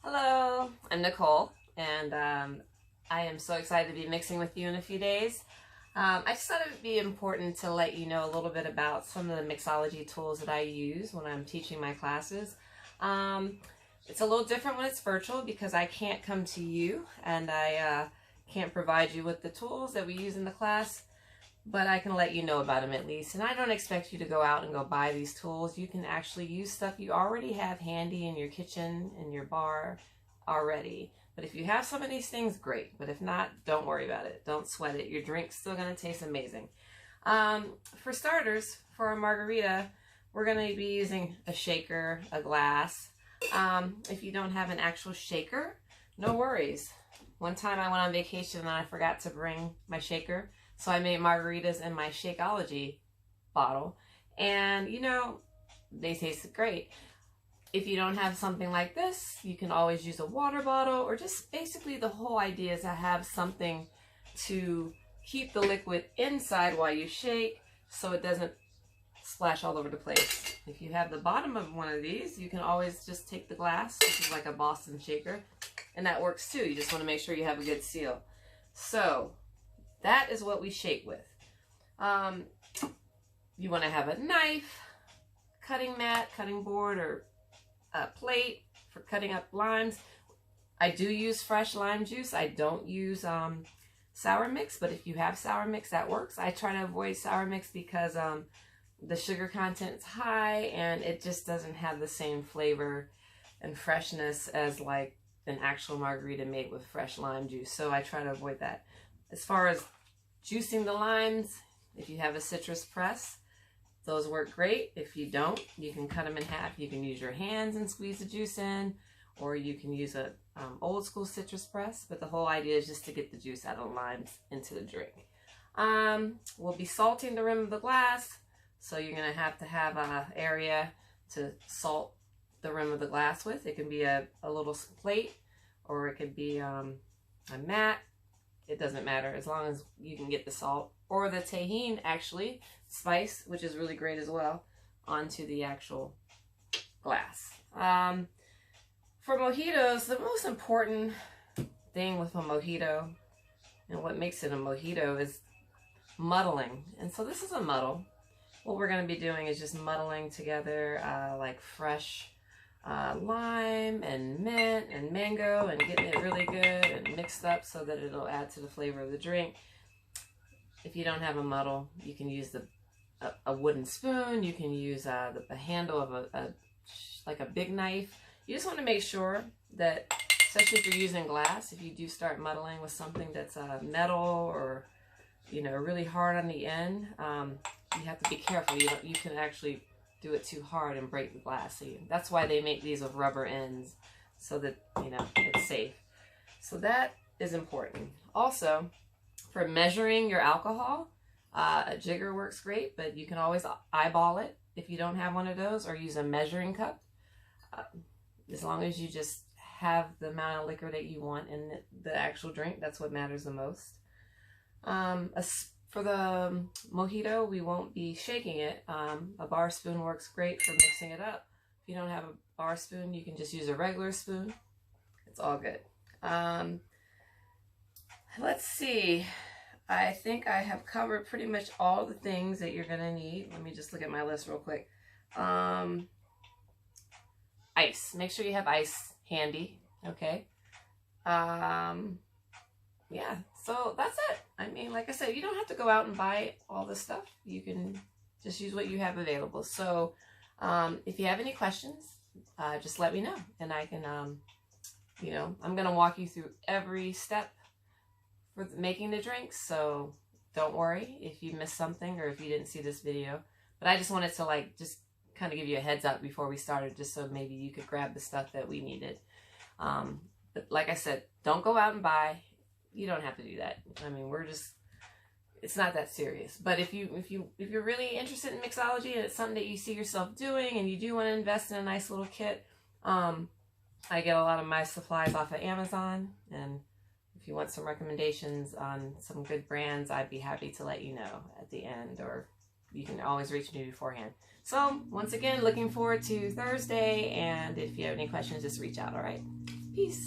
Hello, I'm Nicole, and I am so excited to be mixing with you in a few days. I just thought it would be important to let you know a little bit about some of the mixology tools that I use when I'm teaching my classes. It's a little different when it's virtual because I can't come to you and I can't provide you with the tools that we use in the class, but I can let you know about them at least. And I don't expect you to go out and go buy these tools. You can actually use stuff you already have handy in your kitchen, in your bar already. But if you have some of these things, great. But if not, don't worry about it. Don't sweat it. Your drink's still going to taste amazing. For starters, for our margarita, we're going to be using a shaker, a glass. If you don't have an actual shaker, no worries. One time I went on vacation and I forgot to bring my shaker. So I made margaritas in my Shakeology bottle, and you know, they tasted great. If you don't have something like this, you can always use a water bottle, or just basically the whole idea is to have something to keep the liquid inside while you shake so it doesn't splash all over the place. If you have the bottom of one of these, you can always just take the glass, which is like a Boston shaker, and that works too. You just want to make sure you have a good seal. So that is what we shake with. You want to have a knife, cutting mat, cutting board, or a plate for cutting up limes. I do use fresh lime juice. I don't use sour mix, but if you have sour mix, that works. I try to avoid sour mix because the sugar content is high and it just doesn't have the same flavor and freshness as like an actual margarita made with fresh lime juice. So I try to avoid that. As far as juicing the limes, if you have a citrus press, those work great. If you don't, you can cut them in half. You can use your hands and squeeze the juice in, or you can use a old school citrus press, but the whole idea is just to get the juice out of the limes into the drink. We'll be salting the rim of the glass, so you're going to have an area to salt the rim of the glass with. It can be a little plate, or it could be a mat. It doesn't matter as long as you can get the salt or the tahini, actually, spice, which is really great as well, onto the actual glass. For mojitos, the most important thing with a mojito and what makes it a mojito is muddling. And so this is a muddle. What we're going to be doing is just muddling together like fresh lime and mint and mango and getting it really good and mixed up so that it'll add to the flavor of the drink. If you don't have a muddle, you can use a wooden spoon. You can use the handle of like a big knife. You just want to make sure that, especially if you're using glass, if you do start muddling with something that's metal or really hard on the end, you have to be careful. You can actually do it too hard and break the glass. So that's why they make these with rubber ends, so that it's safe. So that is important. Also, for measuring your alcohol, a jigger works great, but you can always eyeball it if you don't have one of those, or use a measuring cup. As long as you just have the amount of liquor that you want in the actual drink, that's what matters the most. For the mojito, we won't be shaking it. A bar spoon works great for mixing it up. If you don't have a bar spoon, you can just use a regular spoon. It's all good. Let's see. I think I have covered pretty much all the things that you're going to need. Let me just look at my list real quick. Ice. Make sure you have ice handy. Okay. Yeah, so that's it. I mean, like I said, you don't have to go out and buy all this stuff. You can just use what you have available. So if you have any questions, just let me know. And I can, I'm going to walk you through every step for making the drinks. So don't worry if you missed something or if you didn't see this video. But I just wanted to just kind of give you a heads up before we started, just so maybe you could grab the stuff that we needed. But like I said, don't go out and buy. You don't have to do that. I mean, it's not that serious. But if you're really interested in mixology and it's something that you see yourself doing and you do want to invest in a nice little kit, I get a lot of my supplies off of Amazon, and if you want some recommendations on some good brands, I'd be happy to let you know at the end, or you can always reach me beforehand. So once again, looking forward to Thursday, and if you have any questions, just reach out, all right? Peace.